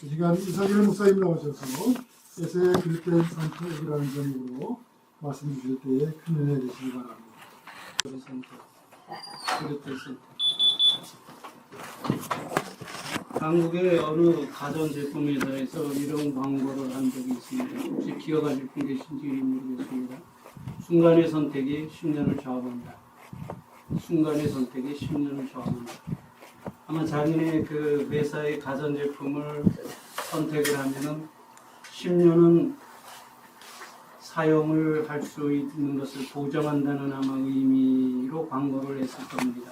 이 시간 이상일 목사님 나오셔서 에서의 그릇된 선택이라는 제목으로 말씀 주실 때에 큰 은혜 되시기 바랍니다. 그릇된 선택. 한국의 어느 가전제품 회사에서 이런 광고를 한 적이 있습니다. 혹시 기억하실 분 계신지 모르겠습니다. 순간의 선택이 10년을 좌우한다. 순간의 선택이 10년을 좌우한다. 아마 자기네 그 회사의 가전제품을 선택을 하면은 10년은 사용을 할 수 있는 것을 보장한다는 아마 의미로 광고를 했을 겁니다.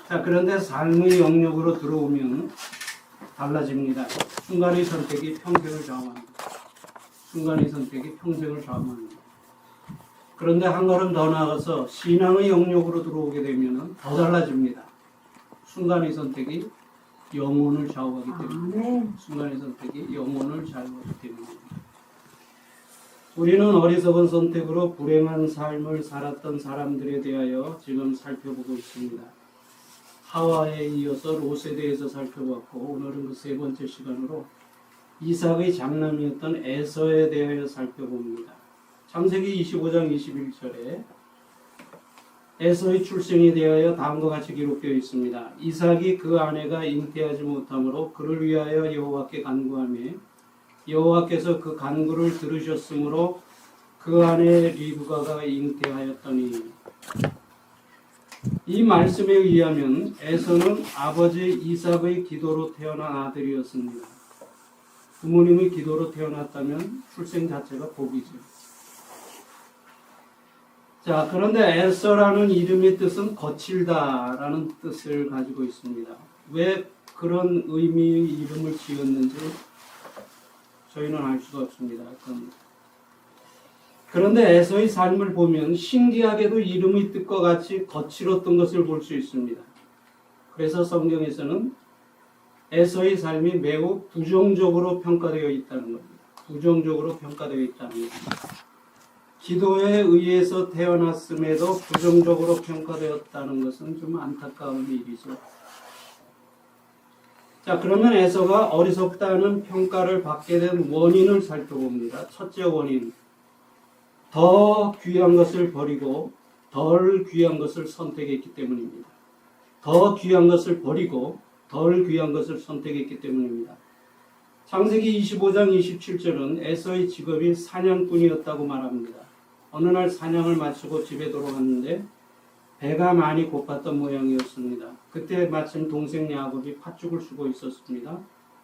자, 그런데 삶의 영역으로 들어오면 달라집니다. 순간의 선택이 평생을 좌우합니다. 순간의 선택이 평생을 좌우합니다. 그런데 한 걸음 더 나아가서 신앙의 영역으로 들어오게 되면 더 달라집니다. 순간의 선택이 영혼을 좌우하기 때문에 순간의 선택이 영혼을 좌우하기 때문입니다. 우리는 어리석은 선택으로 불행한 삶을 살았던 사람들에 대하여 지금 살펴보고 있습니다. 하와에 이어서 롯에 대해서 살펴봤고 오늘은 그 세 번째 시간으로 이삭의 장남이었던 에서에 대하여 살펴봅니다. 창세기 25장 21절에 에서의 출생에 대하여 다음과 같이 기록되어 있습니다. 이삭이 그 아내가 잉태하지 못하므로 그를 위하여 여호와께 간구하며 여호와께서 그 간구를 들으셨으므로 그 아내 리브가가 잉태하였더니. 이 말씀에 의하면 에서는 아버지 이삭의 기도로 태어난 아들이었습니다. 부모님의 기도로 태어났다면 출생 자체가 복이죠. 자, 그런데 에서라는 이름의 뜻은 거칠다라는 뜻을 가지고 있습니다. 왜 그런 의미의 이름을 지었는지 저희는 알 수가 없습니다. 그런데 에서의 삶을 보면 신기하게도 이름의 뜻과 같이 거칠었던 것을 볼 수 있습니다. 그래서 성경에서는 에서의 삶이 매우 부정적으로 평가되어 있다는 겁니다. 부정적으로 평가되어 있다는 겁니다. 기도에 의해서 태어났음에도 부정적으로 평가되었다는 것은 좀 안타까운 일이죠. 자, 그러면 에서가 어리석다는 평가를 받게 된 원인을 살펴봅니다. 첫째 원인, 더 귀한 것을 버리고 덜 귀한 것을 선택했기 때문입니다. 더 귀한 것을 버리고 덜 귀한 것을 선택했기 때문입니다. 창세기 25장 27절은 에서의 직업이 사냥꾼이었다고 말합니다. 어느 날 사냥을 마치고 집에 돌아왔는데 배가 많이 고팠던 모양이었습니다. 그때 마침 동생 야곱이 팥죽을 쓰고 있었습니다.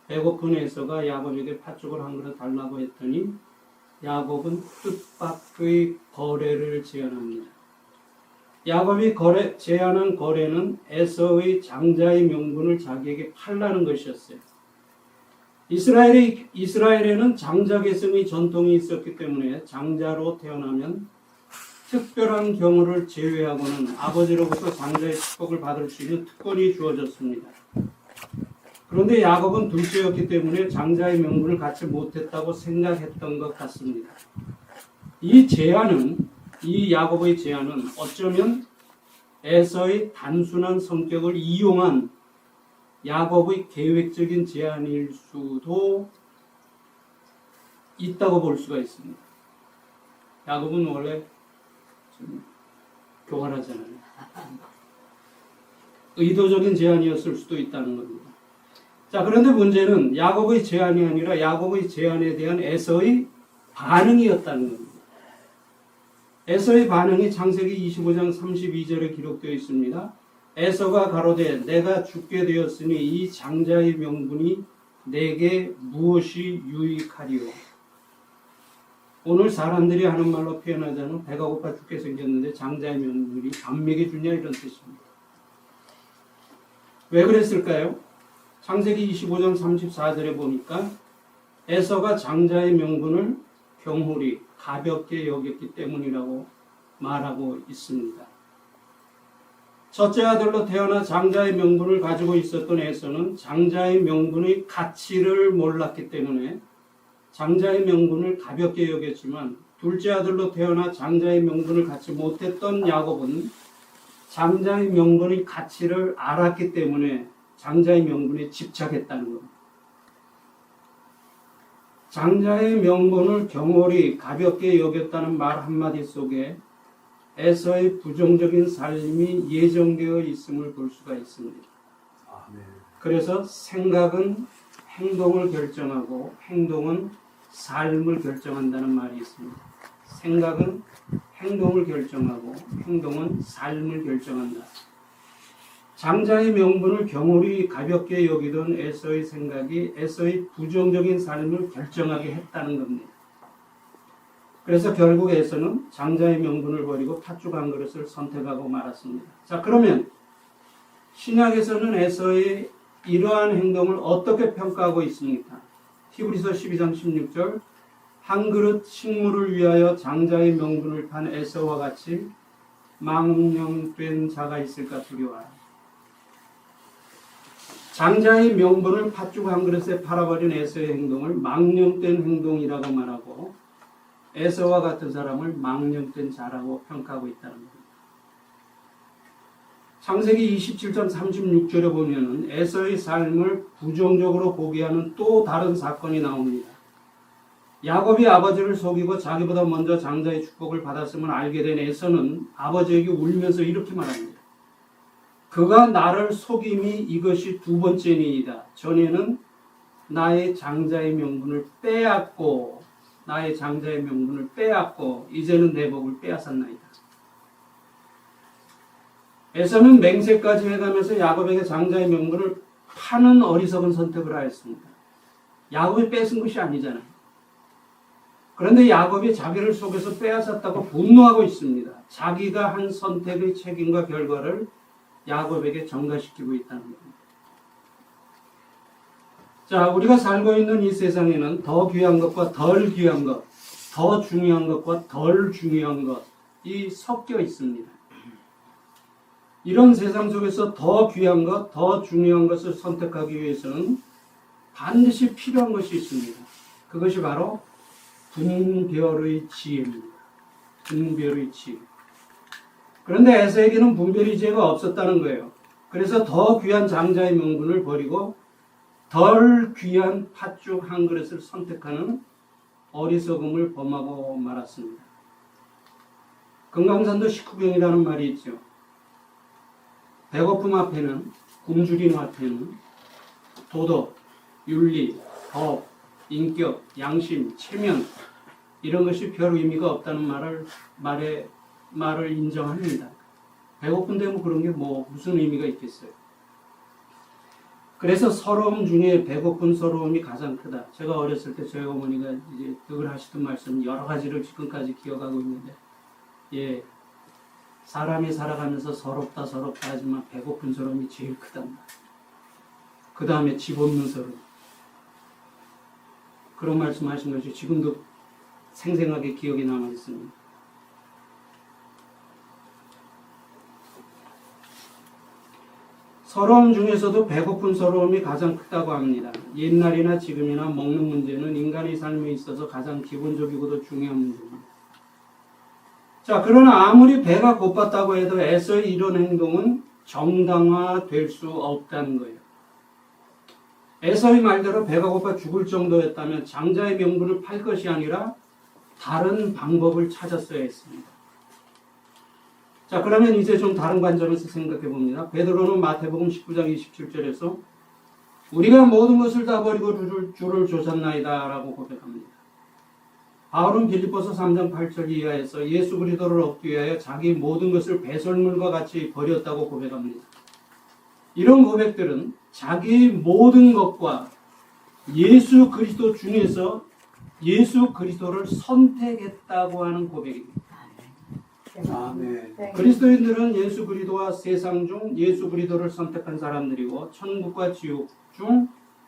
배고픈 에서가 야곱에게 팥죽을 한 그릇 달라고 했더니 야곱은 뜻밖의 거래를 제안합니다. 야곱이 제안한 거래는 에서의 장자의 명분을 자기에게 팔라는 것이었어요. 이스라엘에는 장자 계승의 전통이 있었기 때문에 장자로 태어나면 특별한 경우를 제외하고는 아버지로부터 장자의 축복을 받을 수 있는 특권이 주어졌습니다. 그런데 야곱은 둘째였기 때문에 장자의 명분을 갖지 못했다고 생각했던 것 같습니다. 이 야곱의 제안은 어쩌면 에서의 단순한 성격을 이용한 야곱의 계획적인 제안일 수도 있다고 볼 수가 있습니다. 야곱은 원래 좀 교활하잖아요. 의도적인 제안이었을 수도 있다는 겁니다. 자, 그런데 문제는 야곱의 제안이 아니라 야곱의 제안에 대한 에서의 반응이었다는 겁니다. 에서의 반응이 창세기 25장 32절에 기록되어 있습니다. 에서가 가로되 내가 죽게 되었으니 이 장자의 명분이 내게 무엇이 유익하리요. 오늘 사람들이 하는 말로 표현하자면 배가 고파 죽게 생겼는데 장자의 명분이 밥 먹여주냐 이런 뜻입니다. 왜 그랬을까요? 창세기 25장 34절에 보니까 에서가 장자의 명분을 경홀히 가볍게 여겼기 때문이라고 말하고 있습니다. 첫째 아들로 태어나 장자의 명분을 가지고 있었던 에서는 장자의 명분의 가치를 몰랐기 때문에 장자의 명분을 가볍게 여겼지만 둘째 아들로 태어나 장자의 명분을 갖지 못했던 야곱은 장자의 명분의 가치를 알았기 때문에 장자의 명분에 집착했다는 겁니다. 장자의 명분을 경홀히 가볍게 여겼다는 말 한마디 속에 에서의 부정적인 삶이 예정되어 있음을 볼 수가 있습니다. 아멘. 그래서 생각은 행동을 결정하고 행동은 삶을 결정한다는 말이 있습니다. 생각은 행동을 결정하고 행동은 삶을 결정한다. 장자의 명분을 경홀히 가볍게 여기던 에서의 생각이 에서의 부정적인 삶을 결정하게 했다는 겁니다. 그래서 결국 에서는 장자의 명분을 버리고 팥죽 한 그릇을 선택하고 말았습니다. 자, 그러면 신약에서는 에서의 이러한 행동을 어떻게 평가하고 있습니까? 히브리서 12장 16절 한 그릇 식물을 위하여 장자의 명분을 판 에서와 같이 망령된 자가 있을까 두려워하라. 장자의 명분을 팥죽 한 그릇에 팔아버린 에서의 행동을 망령된 행동이라고 말하고 에서와 같은 사람을 망령된 자라고 평가하고 있다는 겁니다. 창세기 27장 36절에 보면은 에서의 삶을 부정적으로 보게 하는 또 다른 사건이 나옵니다. 야곱이 아버지를 속이고 자기보다 먼저 장자의 축복을 받았음을 알게 된 에서는 아버지에게 울면서 이렇게 말합니다. 그가 나를 속임이 이것이 두 번째니이다. 전에는 나의 장자의 명분을 빼앗고 이제는 내 복을 빼앗았나이다. 에서는 맹세까지 해가면서 야곱에게 장자의 명분을 파는 어리석은 선택을 하였습니다. 야곱이 뺏은 것이 아니잖아요. 그런데 야곱이 자기를 속여서 빼앗았다고 분노하고 있습니다. 자기가 한 선택의 책임과 결과를 야곱에게 전가시키고 있다는 겁니다. 자, 우리가 살고 있는 이 세상에는 더 귀한 것과 덜 귀한 것, 더 중요한 것과 덜 중요한 것이 섞여 있습니다. 이런 세상 속에서 더 귀한 것, 더 중요한 것을 선택하기 위해서는 반드시 필요한 것이 있습니다. 그것이 바로 분별의 지혜입니다. 분별의 지혜. 그런데 에서에게는 분별의 지혜가 없었다는 거예요. 그래서 더 귀한 장자의 명분을 버리고 덜 귀한 팥죽 한 그릇을 선택하는 어리석음을 범하고 말았습니다. 금강산도 식후경이라는 말이 있죠. 배고픔 앞에는, 굶주림 앞에는 도덕, 윤리, 법, 인격, 양심, 체면 이런 것이 별 의미가 없다는 말을 인정합니다. 배고픈데 뭐 그런 게 무슨 의미가 있겠어요. 그래서 서러움 중에 배고픈 서러움이 가장 크다. 제가 어렸을 때 저희 어머니가 이제 늘 하시던 말씀 여러 가지를 지금까지 기억하고 있는데, 예, 사람이 살아가면서 서럽다 하지만 배고픈 서러움이 제일 크단다. 그 다음에 집 없는 서러움. 그런 말씀하신 것이 지금도 생생하게 기억이 남아 있습니다. 서러움 중에서도 배고픈 서러움이 가장 크다고 합니다. 옛날이나 지금이나 먹는 문제는 인간의 삶에 있어서 가장 기본적이고도 중요한 문제입니다. 자, 그러나 아무리 배가 고팠다고 해도 에서의 이런 행동은 정당화될 수 없다는 거예요. 에서의 말대로 배가 고파 죽을 정도였다면 장자의 명분을 팔 것이 아니라 다른 방법을 찾았어야 했습니다. 자, 그러면 이제 좀 다른 관점에서 생각해 봅니다. 베드로는 마태복음 19장 27절에서 우리가 모든 것을 다 버리고 주를 좇았나이다 라고 고백합니다. 바울은 빌립보서 3장 8절 이하에서 예수 그리스도를 얻기 위하여 자기 모든 것을 배설물과 같이 버렸다고 고백합니다. 이런 고백들은 자기 모든 것과 예수 그리스도 중에서 예수 그리스도를 선택했다고 하는 고백입니다. 아멘. 그리스도인들은 예수 그리스도와 세상 중 예수 그리스도를 선택한 사람들이고 천국과 지옥 중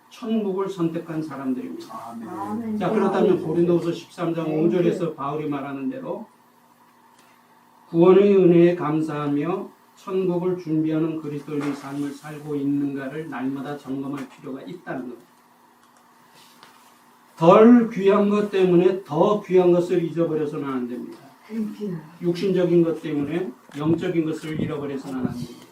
천국을 선택한 사람들입니다. 아멘. 자, 그렇다면 고린도후서 13장 5절에서 바울이 말하는 대로 구원의 은혜에 감사하며 천국을 준비하는 그리스도인의 삶을 살고 있는가를 날마다 점검할 필요가 있다는 겁니다. 덜 귀한 것 때문에 더 귀한 것을 잊어버려서는 안 됩니다. 육신적인 것 때문에 영적인 것을 잃어버려서는 안 됩니다.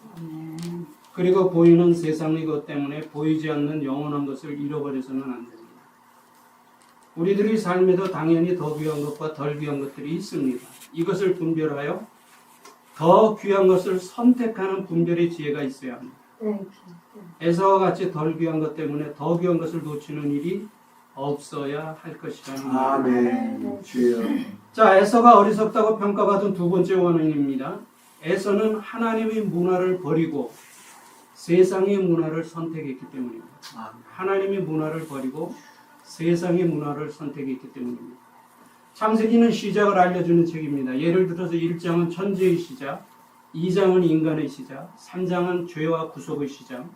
그리고 보이는 세상의 것 때문에 보이지 않는 영원한 것을 잃어버려서는 안 됩니다. 우리들의 삶에도 당연히 더 귀한 것과 덜 귀한 것들이 있습니다. 이것을 분별하여 더 귀한 것을 선택하는 분별의 지혜가 있어야 합니다. 네. 에서와 같이 덜 귀한 것 때문에 더 귀한 것을 놓치는 일이 없어야 할 것이라는 겁니다. 아멘. 주여. 자, 에서가 어리석다고 평가받은 두 번째 원인입니다. 에서는 하나님의 문화를 버리고 세상의 문화를 선택했기 때문입니다. 아멘. 하나님의 문화를 버리고 세상의 문화를 선택했기 때문입니다. 창세기는 시작을 알려주는 책입니다. 예를 들어서 1장은 천지의 시작, 2장은 인간의 시작, 3장은 죄와 구속의 시작,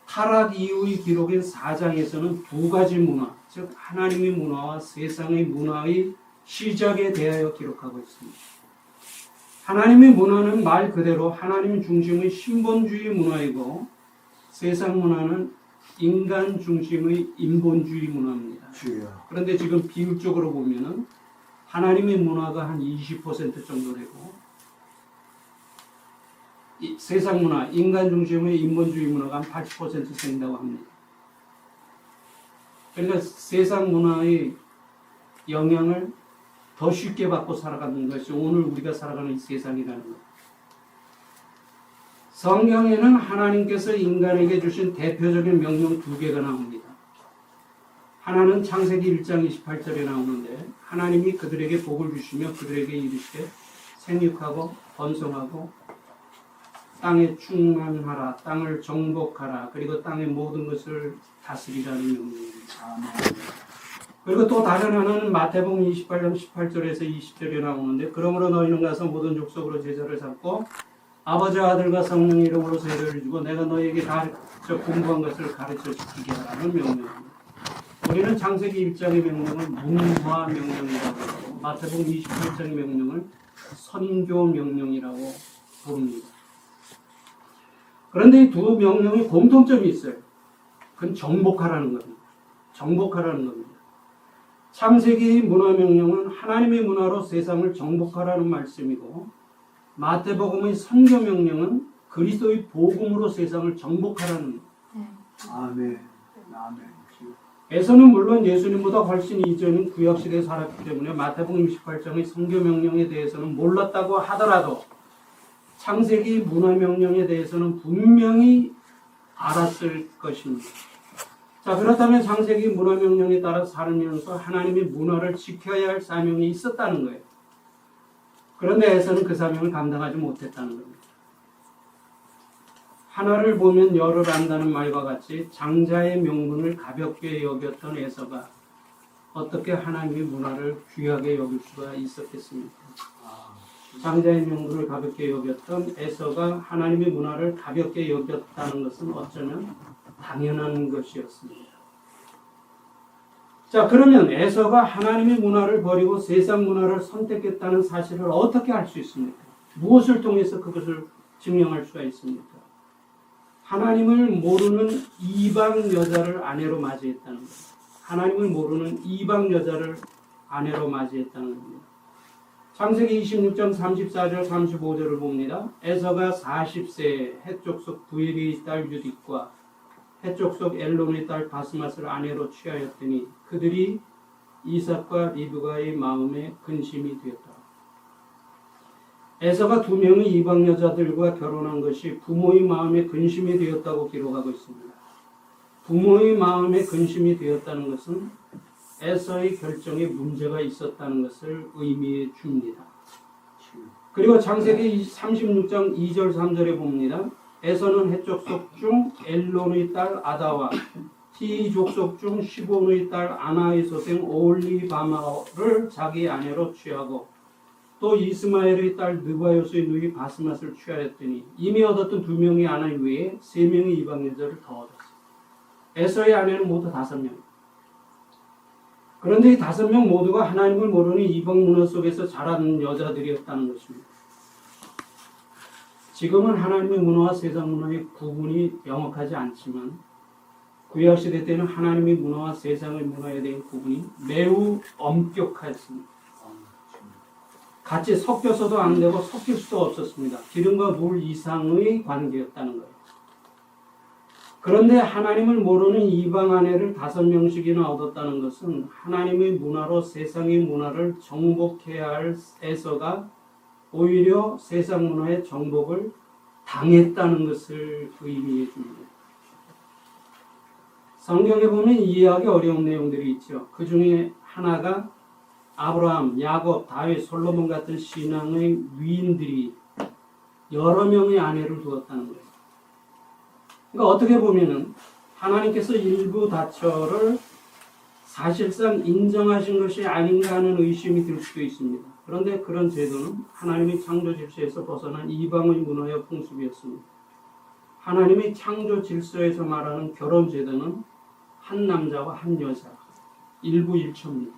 타락 이후의 기록인 4장에서는 두 가지 문화, 즉 하나님의 문화와 세상의 문화의 시작에 대하여 기록하고 있습니다. 하나님의 문화는 말 그대로 하나님 중심의 신본주의 문화이고 세상 문화는 인간 중심의 인본주의 문화입니다. 주여. 그런데 지금 비율적으로 보면은 하나님의 문화가 한 20% 정도 되고 세상 문화, 인간 중심의 인본주의 문화가 한 80% 된다고 합니다. 그러니까 세상 문화의 영향을 더 쉽게 받고 살아가는 것이 오늘 우리가 살아가는 이 세상이라는 것. 성경에는 하나님께서 인간에게 주신 대표적인 명령 두 개가 나옵니다. 하나는 창세기 1장 28절에 나오는데 하나님이 그들에게 복을 주시며 그들에게 이르시되 생육하고 번성하고 땅에 충만하라, 땅을 정복하라, 그리고 땅의 모든 것을 다스리라는 명령입니다. 아멘. 그리고 또 다른 하나는 마태복음 28장 18절에서 20절에 나오는데 그러므로 너희는 가서 모든 족속으로 제자를 삼고 아버지와 아들과 성령 이름으로 세례를 주고 내가 너희에게 가르쳐 공부한 것을 가르쳐 지키게 하라는 명령입니다. 우리는 창세기 1장의 명령을 문화 명령이라고 하고 마태복음 28장의 명령을 선교 명령이라고 부릅니다. 그런데 이 두 명령이 공통점이 있어요. 그건 정복하라는 겁니다. 정복하라는 겁니다. 창세기 문화 명령은 하나님의 문화로 세상을 정복하라는 말씀이고 마태복음의 선교 명령은 그리스도의 복음으로 세상을 정복하라는 아멘. 아멘. 주여. 에서는 물론 예수님보다 훨씬 이전인 구약시대에 살았기 때문에 마태복음 28장의 선교 명령에 대해서는 몰랐다고 하더라도 창세기 문화 명령에 대해서는 분명히 알았을 것입니다. 자, 그렇다면 창세기 문화 명령에 따라 살면서 하나님의 문화를 지켜야 할 사명이 있었다는 거예요. 그런데 에서는 그 사명을 감당하지 못했다는 겁니다. 하나를 보면 열을 안다는 말과 같이 장자의 명분을 가볍게 여겼던 에서가 어떻게 하나님의 문화를 귀하게 여길 수가 있었겠습니까? 장자의 명분을 가볍게 여겼던 에서가 하나님의 문화를 가볍게 여겼다는 것은 어쩌면 당연한 것이었습니다. 자, 그러면 에서가 하나님의 문화를 버리고 세상 문화를 선택했다는 사실을 어떻게 알 수 있습니까? 무엇을 통해서 그것을 증명할 수가 있습니까? 하나님을 모르는 이방 여자를 아내로 맞이했다는 겁니다. 하나님을 모르는 이방 여자를 아내로 맞이했다는 겁니다. 창세기 26장 34절 35절을 봅니다. 에서가 40세에 헷족속 부엘의 딸 유딧과 헷족속 엘론의 딸 바스맛을 아내로 취하였더니 그들이 이삭과 리브가의 마음에 근심이 되었다. 에서가 두 명의 이방 여자들과 결혼한 것이 부모의 마음에 근심이 되었다고 기록하고 있습니다. 부모의 마음에 근심이 되었다는 것은 에서의 결정에 문제가 있었다는 것을 의미해 줍니다. 그리고 창세기 36장 2절 3절에 봅니다. 에서는 헷족속 중 엘론의 딸 아다와 히 족속 중 시본의 딸 아나의 소생 오홀리바마를 자기 아내로 취하고 또 이스마엘의 딸 느바요스의 누이 바스맛을 취하였더니 이미 얻었던 두 명의 아내 외에 세 명의 이방 여자를 더 얻었어요. 에서의 아내는 모두 5명. 그런데 이 5명 모두가 하나님을 모르는 이방 문화 속에서 자란 여자들이었다는 것입니다. 지금은 하나님의 문화와 세상 문화의 구분이 명확하지 않지만 구약시대 때는 하나님의 문화와 세상의 문화에 대한 구분이 매우 엄격했습니다. 같이 섞여서도 안 되고 섞일 수도 없었습니다. 기름과 물 이상의 관계였다는 거예요. 그런데 하나님을 모르는 이방 아내를 5명씩이나 얻었다는 것은 하나님의 문화로 세상의 문화를 정복해야 할 에서가 오히려 세상 문화의 정복을 당했다는 것을 의미해 줍니다. 성경에 보면 이해하기 어려운 내용들이 있죠. 그 중에 하나가 아브라함, 야곱, 다윗, 솔로몬 같은 신앙의 위인들이 여러 명의 아내를 두었다는 거예요. 그러니까 어떻게 보면은 하나님께서 일부 다처를 사실상 인정하신 것이 아닌가 하는 의심이 들 수도 있습니다. 그런데 그런 제도는 하나님의 창조 질서에서 벗어난 이방의 문화의 풍습이었습니다. 하나님의 창조 질서에서 말하는 결혼 제도는 한 남자와 한 여자, 일부 일처입니다.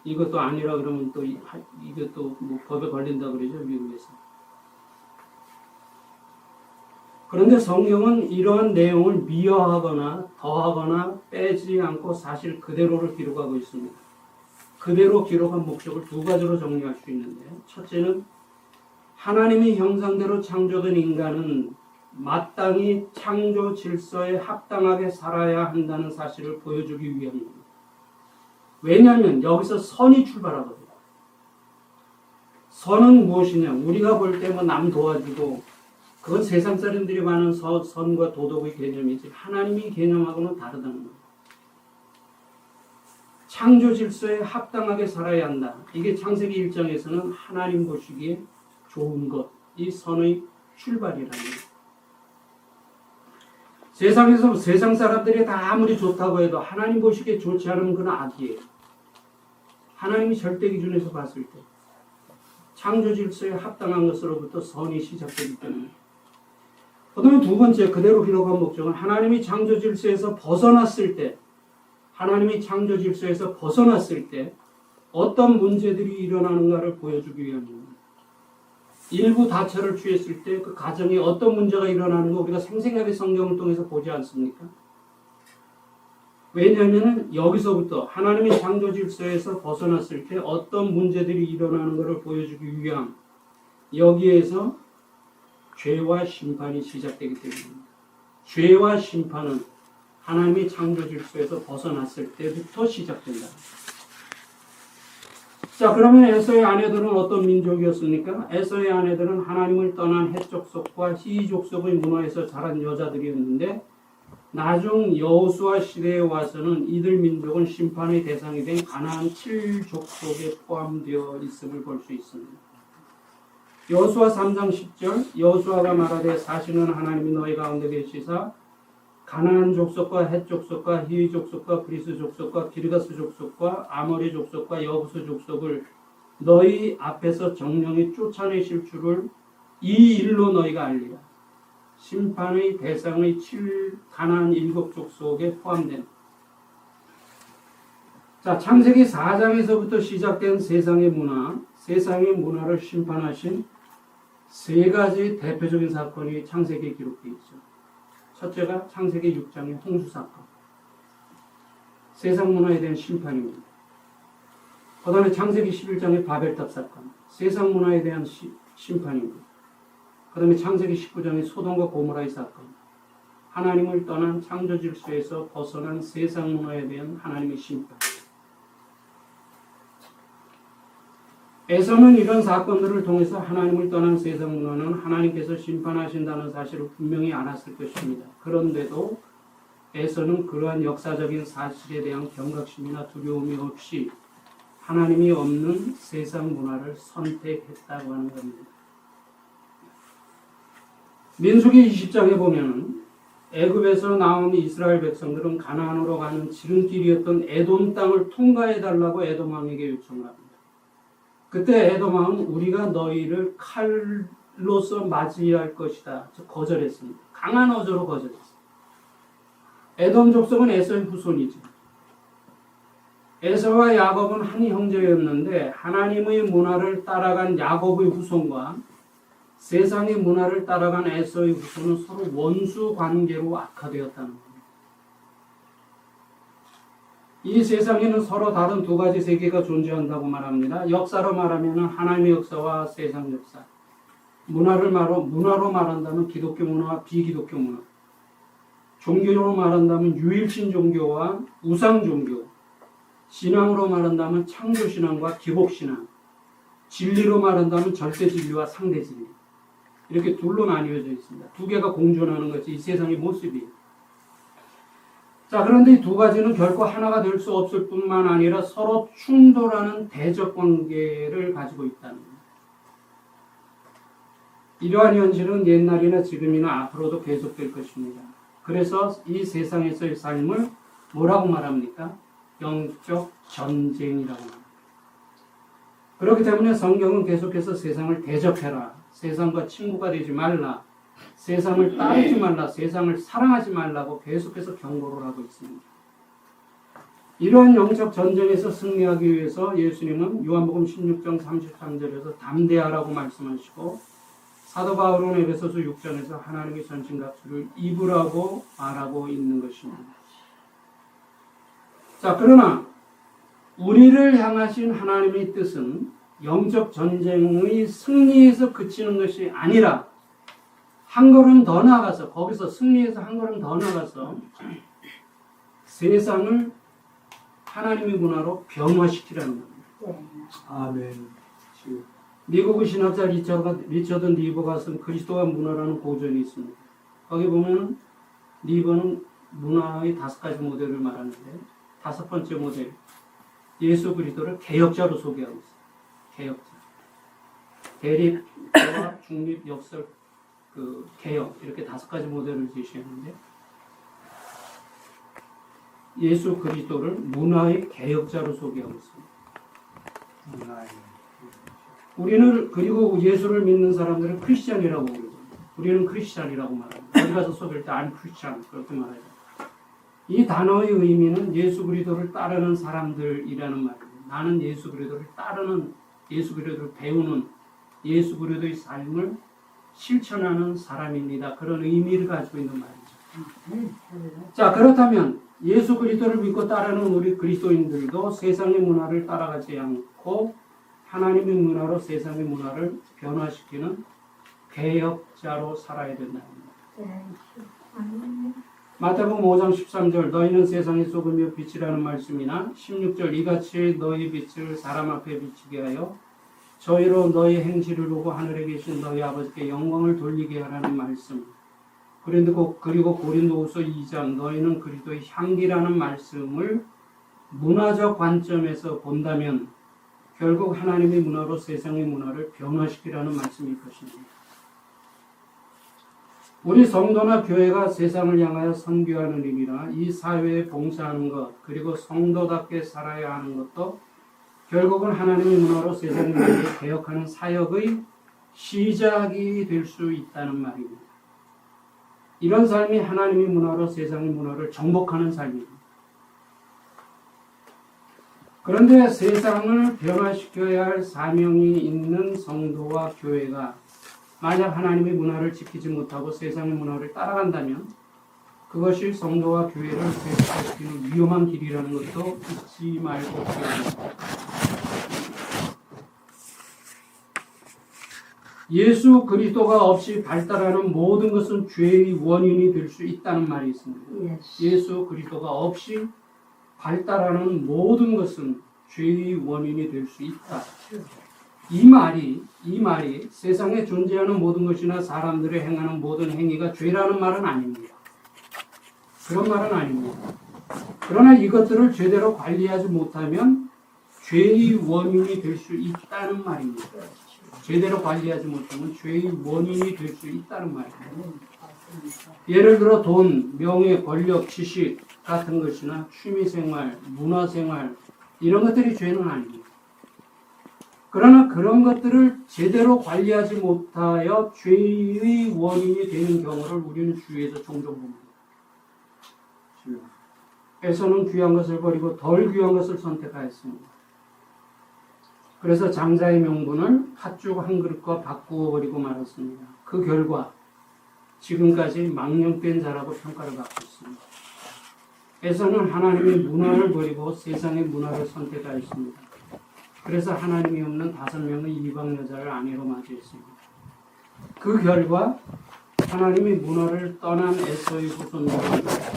이것도 아니라 그러면 또 이것도 뭐 법에 걸린다 그러죠, 미국에서. 그런데 성경은 이러한 내용을 미화하거나 더하거나 빼지 않고 사실 그대로를 기록하고 있습니다. 그대로 기록한 목적을 2가지로 정리할 수 있는데요. 첫째는 하나님의 형상대로 창조된 인간은 마땅히 창조 질서에 합당하게 살아야 한다는 사실을 보여주기 위함입니다. 왜냐하면 여기서 선이 출발하거든요. 선은 무엇이냐? 우리가 볼 때 뭐 남 도와주고 그건 세상 사람들이 많은 선과 도덕의 개념이지 하나님의 개념하고는 다르다는 거예요. 창조 질서에 합당하게 살아야 한다. 이게 창세기 1장에서는 하나님 보시기에 좋은 것, 이 선의 출발이라는 거예요. 세상에서 세상 사람들이 다 아무리 좋다고 해도 하나님 보시기에 좋지 않으면 그건 악이에요. 하나님이 절대 기준에서 봤을 때 창조 질서에 합당한 것으로부터 선이 시작되기 때문에. 그 다음에 2번째 그대로 기록한 목적은 하나님이 창조 질서에서 벗어났을 때 어떤 문제들이 일어나는가를 보여주기 위함입니다. 일부 다처를 취했을 때 그 가정에 어떤 문제가 일어나는 거 우리가 생생하게 성경을 통해서 보지 않습니까? 왜냐하면 여기서부터 하나님의 창조 질서에서 벗어났을 때 어떤 문제들이 일어나는 것을 보여주기 위함, 여기에서 죄와 심판이 시작되기 때문입니다. 죄와 심판은 하나님의 창조 질서에서 벗어났을 때부터 시작된다. 자, 그러면 에서의 아내들은 어떤 민족이었습니까? 에서의 아내들은 하나님을 떠난 헷 족속과 히 족속의 문화에서 자란 여자들이었는데 나중 여호수아 시대에 와서는 이들 민족은 심판의 대상이 된 가나안 7족속에 포함되어 있음을 볼 수 있습니다. 여호수아 3장 10절 여호수아가 말하되 사시는 하나님이 너희 가운데 계시사 가나안 족속과 헷 족속과 히위 족속과 브리스 족속과 기르가스 족속과 아모리 족속과 여부스 족속을 너희 앞에서 정령이 쫓아내실 줄을 이 일로 너희가 알리라. 심판의 대상의 가나안 7족속에 포함된. 자, 창세기 4장에서부터 시작된 세상의 문화를 심판하신 3가지 대표적인 사건이 창세기에 기록되어 있죠. 첫째가 창세기 6장의 홍수 사건. 세상 문화에 대한 심판입니다. 그 다음에 창세기 11장의 바벨탑 사건. 세상 문화에 대한 심판입니다. 그 다음에 창세기 19장의 소돔과 고모라의 사건. 하나님을 떠난 창조 질서에서 벗어난 세상 문화에 대한 하나님의 심판. 에서는 이런 사건들을 통해서 하나님을 떠난 세상 문화는 하나님께서 심판하신다는 사실을 분명히 알았을 것입니다. 그런데도 에서는 그러한 역사적인 사실에 대한 경각심이나 두려움이 없이 하나님이 없는 세상 문화를 선택했다고 하는 겁니다. 민수기 20장에 보면 애굽에서 나온 이스라엘 백성들은 가나안으로 가는 지름길이었던 에돔 땅을 통과해달라고 에돔 왕에게 요청을 합니다. 그때 에돔 왕은 우리가 너희를 칼로서 맞이할 것이다. 거절했습니다. 강한 어조로 거절했습니다. 에돔 족속은 에서의 후손이죠. 에서와 야곱은 한 형제였는데 하나님의 문화를 따라간 야곱의 후손과 세상의 문화를 따라간 에서의 후손은 서로 원수 관계로 악화되었다는 겁니다. 이 세상에는 서로 다른 2가지 세계가 존재한다고 말합니다. 역사로 말하면 하나님의 역사와 세상 역사. 문화로 말한다면 기독교 문화와 비기독교 문화. 종교로 말한다면 유일신 종교와 우상 종교, 신앙으로 말한다면 창조신앙과 기복신앙, 진리로 말한다면 절대진리와 상대진리, 이렇게 둘로 나뉘어져 있습니다. 두 개가 공존하는 것이 이 세상의 모습이에요. 자, 그런데 이 두 가지는 결코 하나가 될 수 없을 뿐만 아니라 서로 충돌하는 대적 관계를 가지고 있다는 겁니다. 이러한 현실은 옛날이나 지금이나 앞으로도 계속될 것입니다. 그래서 이 세상에서의 삶을 뭐라고 말합니까? 영적 전쟁이라고 합니다. 그렇기 때문에 성경은 계속해서 세상을 대적해라, 세상과 친구가 되지 말라, 세상을 따르지 말라, 세상을 사랑하지 말라고 계속해서 경고를 하고 있습니다. 이러한 영적 전쟁에서 승리하기 위해서 예수님은 요한복음 16장 33절에서 담대하라고 말씀하시고, 사도 바울은 에베소서 6장에서 하나님의 전신갑주를 입으라고 말하고 있는 것입니다. 자, 그러나 우리를 향하신 하나님의 뜻은 영적 전쟁의 승리에서 그치는 것이 아니라 한 걸음 더 나가서, 거기서 승리에서 한 걸음 더 나가서 세상을 하나님의 문화로 변화시키라는 겁니다. 아멘. 미국의 신학자 리처드 니버가 쓴 그리스도와 문화라는 고전이 있습니다. 거기 보면 니버는 문화의 5가지 모델을 말하는데, 5번째 모델, 예수 그리스도를 개혁자로 소개하고 있어요. 개혁자. 대립과 중립, 역설, 개혁, 이렇게 5가지 모델을 제시했는데, 예수 그리스도를 문화의 개혁자로 소개하고 있습니다. 그리고 예수를 믿는 사람들은 크리스찬이라고 부르죠. 우리는 크리스찬이라고 말합니다. 어디 가서 소개할 때 I'm Christian 그렇게 말하죠. 이 단어의 의미는 예수 그리스도를 따르는 사람들이라는 말입니다. 나는 예수 그리스도를 따르는, 예수 그리스도를 배우는, 예수 그리스도의 삶을 실천하는 사람입니다. 그런 의미를 가지고 있는 말이죠. 자, 그렇다면 예수 그리스도를 믿고 따르는 우리 그리스도인들도 세상의 문화를 따라가지 않고 하나님의 문화로 세상의 문화를 변화시키는 개혁자로 살아야 된다는 겁니다. 마태복음 5장 13절 너희는 세상의 소금이요 빛이라는 말씀이나 16절 이같이 너희 빛을 사람 앞에 비치게 하여 저희로 너희 행실을 보고 하늘에 계신 너희 아버지께 영광을 돌리게 하라는 말씀. 그리고 고린도후서 2장 너희는 그리스도의 향기라는 말씀을 문화적 관점에서 본다면 결국 하나님의 문화로 세상의 문화를 변화시키라는 말씀일 것입니다. 우리 성도나 교회가 세상을 향하여 선교하는 의미나 이 사회에 봉사하는 것, 그리고 성도답게 살아야 하는 것도 결국은 하나님의 문화로 세상의 문화를 개혁하는 사역의 시작이 될 수 있다는 말입니다. 이런 삶이 하나님의 문화로 세상의 문화를 정복하는 삶입니다. 그런데 세상을 변화시켜야 할 사명이 있는 성도와 교회가 만약 하나님의 문화를 지키지 못하고 세상의 문화를 따라간다면 그것이 성도와 교회를 폐쇄시키는 위험한 길이라는 것도 잊지 말고 기억합니다. 예수 그리스도가 없이 발달하는 모든 것은 죄의 원인이 될 수 있다는 말이 있습니다. 예수 그리스도가 없이 발달하는 모든 것은 죄의 원인이 될 수 있다. 이 말이 세상에 존재하는 모든 것이나 사람들이 행하는 모든 행위가 죄라는 말은 아닙니다. 그런 말은 아닙니다. 그러나 이것들을 제대로 관리하지 못하면 죄의 원인이 될 수 있다는 말입니다. 제대로 관리하지 못하면 죄의 원인이 될 수 있다는 말입니다. 예를 들어 돈, 명예, 권력, 지식 같은 것이나 취미생활, 문화생활 이런 것들이 죄는 아닙니다. 그러나 그런 것들을 제대로 관리하지 못하여 죄의 원인이 되는 경우를 우리는 주위에서 종종 봅니다. 에서는 귀한 것을 버리고 덜 귀한 것을 선택하였습니다. 그래서 장자의 명분을 팥죽 한 그릇과 바꾸어 버리고 말았습니다. 그 결과 지금까지 망령된 자라고 평가를 받고 있습니다. 에서는 하나님의 문화를 버리고 세상의 문화를 선택하였습니다. 그래서 하나님이 없는 5명의 이방 여자를 아내로 맞이했습니다. 그 결과 하나님의 문화를 떠난 에서의 후손들은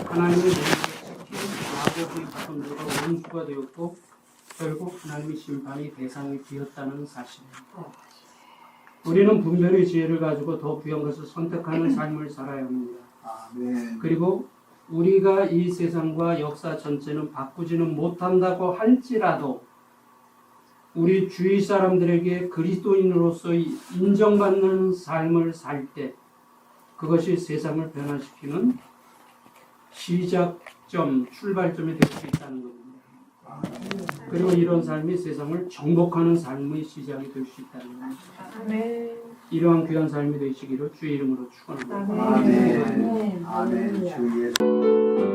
하나님의 문화를 지킨 야곱의 후손들과 원수가 되었고 결국 하나님의 심판의 대상이 되었다는 사실입니다. 우리는 분별의 지혜를 가지고 더 귀한 것을 선택하는 삶을 살아야 합니다. 아멘. 그리고 우리가 이 세상과 역사 전체는 바꾸지는 못한다고 할지라도 우리 주위 사람들에게 그리스도인으로서 인정받는 삶을 살 때 그것이 세상을 변화시키는 시작점, 출발점이 될 수 있다는 겁니다. 그리고 이런 삶이 세상을 정복하는 삶의 시작이 될 수 있다는 겁니다. 이러한 귀한 삶이 되시기를 주의 이름으로 축원합니다. 아멘. 아멘. 주 예수.